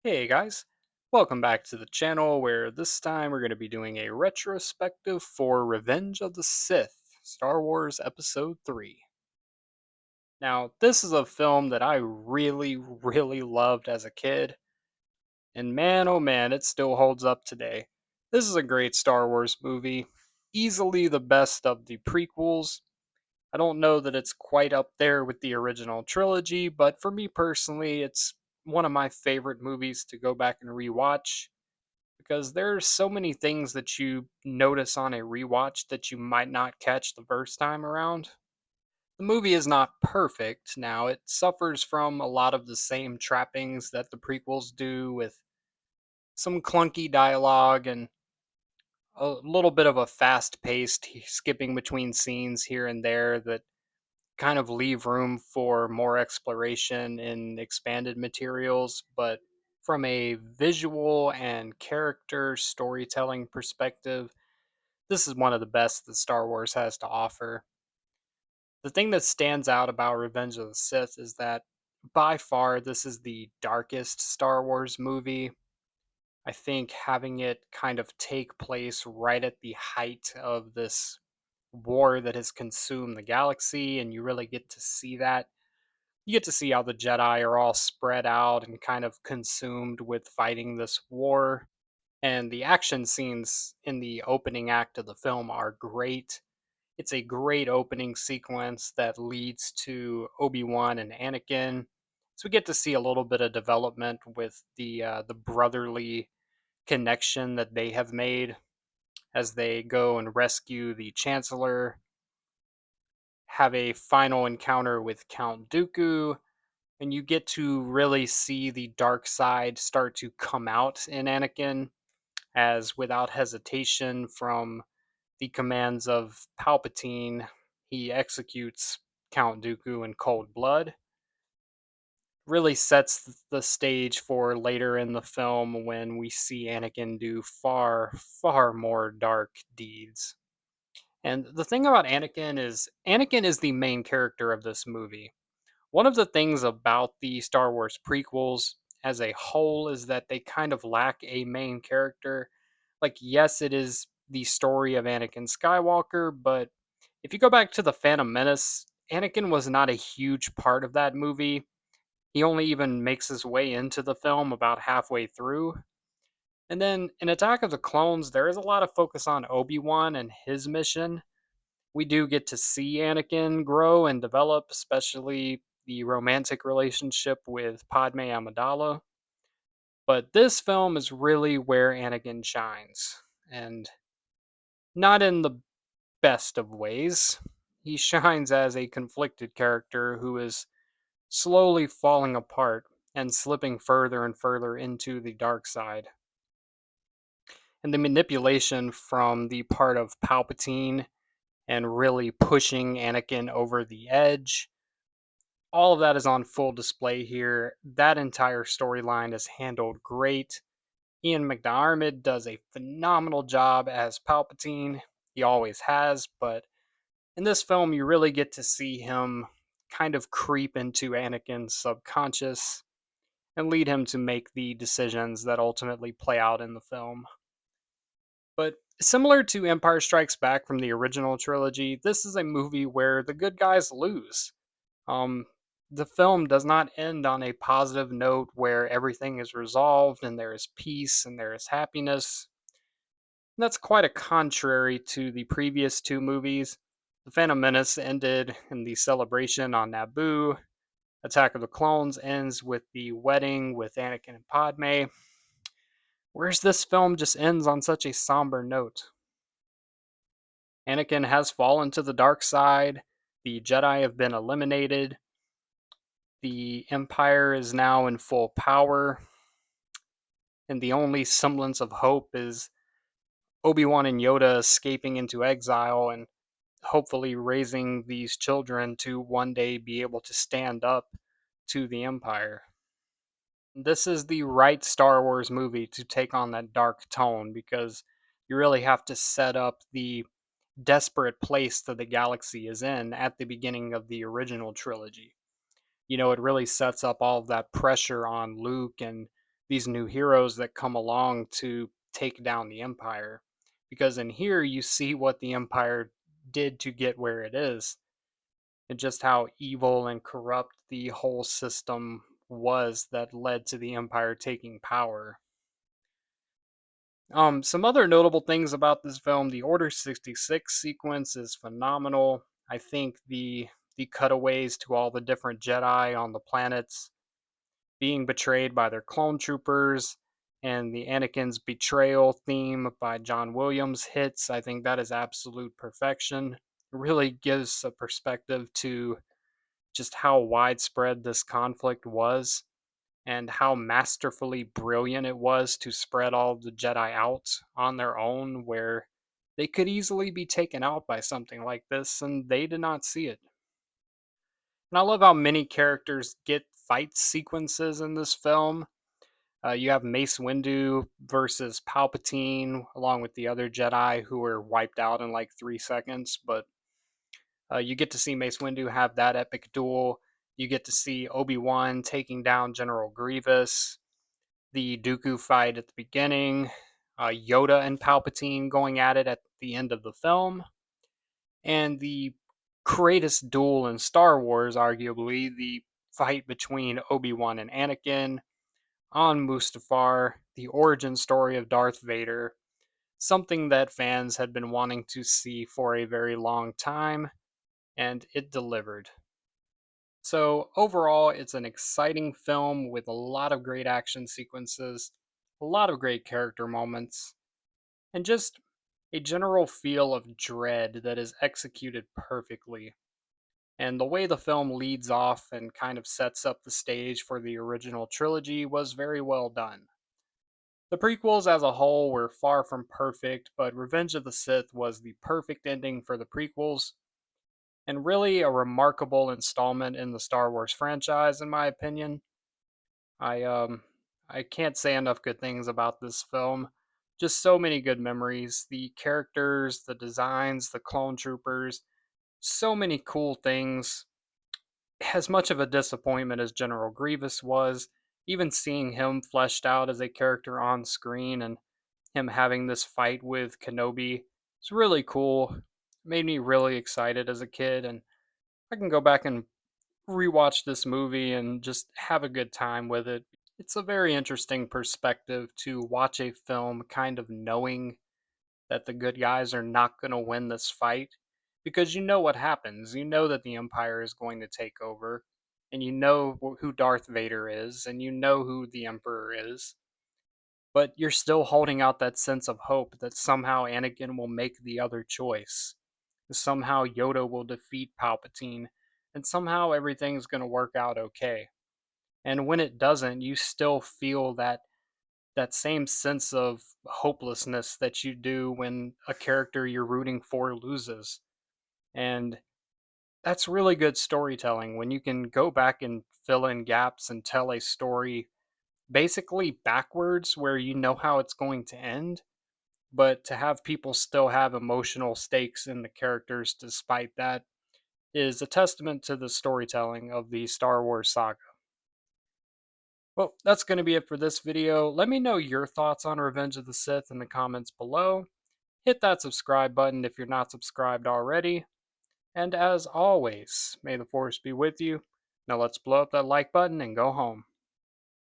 Hey guys, welcome back to the channel where this time we're going to be doing a retrospective for Revenge of the Sith, Star Wars Episode 3. Now, this is a film that I really loved as a kid, and man oh man, it still holds up today. This is a great Star Wars movie, easily the best of the prequels. I don't know that it's quite up there with the original trilogy, but for me personally, it's one of my favorite movies to go back and rewatch because there's so many things that you notice on a rewatch that you might not catch the first time around. The movie is not perfect now. It suffers from a lot of the same trappings that the prequels do, with some clunky dialogue and a little bit of a fast paced skipping between scenes here and there that kind of leave room for more exploration in expanded materials. But from a visual and character storytelling perspective, this is one of the best that Star Wars has to offer. The thing that stands out about Revenge of the Sith is that by far this is the darkest Star Wars movie. I think having it kind of take place right at the height of this war that has consumed the galaxy, and you really get to see that. You get to see how the Jedi are all spread out and kind of consumed with fighting this war. And the action scenes in the opening act of the film are great. It's a great opening sequence that leads to Obi-Wan and Anakin. So we get to see a little bit of development with the brotherly connection that they have made as they go and rescue the Chancellor, have a final encounter with Count Dooku, and you get to really see the dark side start to come out in Anakin, as without hesitation from the commands of Palpatine, he executes Count Dooku in cold blood. Really sets the stage for later in the film when we see Anakin do far more dark deeds. And the thing about Anakin is the main character of this movie. One of the things about the Star Wars prequels as a whole is that they kind of lack a main character. Like, yes, it is the story of Anakin Skywalker, but if you go back to The Phantom Menace, Anakin was not a huge part of that movie. He only even makes his way into the film about halfway through. And then in Attack of the Clones, there is a lot of focus on Obi-Wan and his mission. We do get to see Anakin grow and develop, especially the romantic relationship with Padme Amidala. But this film is really where Anakin shines, and not in the best of ways. He shines as a conflicted character who is slowly falling apart and slipping further and further into the dark side. And the manipulation from the part of Palpatine and really pushing Anakin over the edge, all of that is on full display here. That entire storyline is handled great. Ian McDiarmid does a phenomenal job as Palpatine. He always has, but in this film, you really get to see him kind of creep into Anakin's subconscious and lead him to make the decisions that ultimately play out in the film. But similar to Empire Strikes Back from the original trilogy, this is a movie where the good guys lose. Um, the film does not end on a positive note where everything is resolved and there is peace and there is happiness. That's quite a contrary to the previous two movies. The Phantom Menace ended in the celebration on Naboo. Attack of the Clones ends with the wedding with Anakin and Padme. Whereas this film just ends on such a somber note. Anakin has fallen to the dark side. The Jedi have been eliminated. The Empire is now in full power. And the only semblance of hope is Obi-Wan and Yoda escaping into exile and hopefully raising these children to one day be able to stand up to the Empire. This is the right Star Wars movie to take on that dark tone because you really have to set up the desperate place that the galaxy is in at the beginning of the original trilogy. You know, it really sets up all of that pressure on Luke and these new heroes that come along to take down the Empire. Because in here, you see what the Empire did to get where it is, and just how evil and corrupt the whole system was that led to the Empire taking power. Some other notable things about this film: the Order 66 sequence is phenomenal. I think the cutaways to all the different Jedi on the planets being betrayed by their clone troopers and the Anakin's betrayal theme by John Williams hits. I think that is absolute perfection. It really gives a perspective to just how widespread this conflict was and how masterfully brilliant it was to spread all the Jedi out on their own, where they could easily be taken out by something like this, and they did not see it. And I love how many characters get fight sequences in this film. You have Mace Windu versus Palpatine, along with the other Jedi who were wiped out in like 3 seconds. But you get to see Mace Windu have that epic duel. You get to see Obi-Wan taking down General Grievous, the Dooku fight at the beginning, Yoda and Palpatine going at it at the end of the film, and the greatest duel in Star Wars, arguably, the fight between Obi-Wan and Anakin on Mustafar, the origin story of Darth Vader, something that fans had been wanting to see for a very long time, and it delivered. So, overall, it's an exciting film with a lot of great action sequences, a lot of great character moments, and just a general feel of dread that is executed perfectly. And the way the film leads off and kind of sets up the stage for the original trilogy was very well done. The prequels as a whole were far from perfect, but Revenge of the Sith was the perfect ending for the prequels, and really a remarkable installment in the Star Wars franchise, in my opinion. I I can't say enough good things about this film. Just so many good memories. The characters, the designs, the clone troopers, so many cool things. As much of a disappointment as General Grievous was, even seeing him fleshed out as a character on screen and him having this fight with Kenobi, it's really cool. Made me really excited as a kid, and I can go back and rewatch this movie and just have a good time with it. It's a very interesting perspective to watch a film kind of knowing that the good guys are not going to win this fight, because you know what happens. You know that the Empire is going to take over, and you know who Darth Vader is, and you know who the Emperor is. But you're still holding out that sense of hope that somehow Anakin will make the other choice. Somehow Yoda will defeat Palpatine, and somehow everything's going to work out okay. And when it doesn't, you still feel that same sense of hopelessness that you do when a character you're rooting for loses. And that's really good storytelling when you can go back and fill in gaps and tell a story basically backwards where you know how it's going to end, but to have people still have emotional stakes in the characters despite that is a testament to the storytelling of the Star Wars saga. Well, that's going to be it for this video. Let me know your thoughts on Revenge of the Sith in the comments below. Hit that subscribe button if you're not subscribed already. And as always, may the Force be with you. Now let's blow up that like button and go home.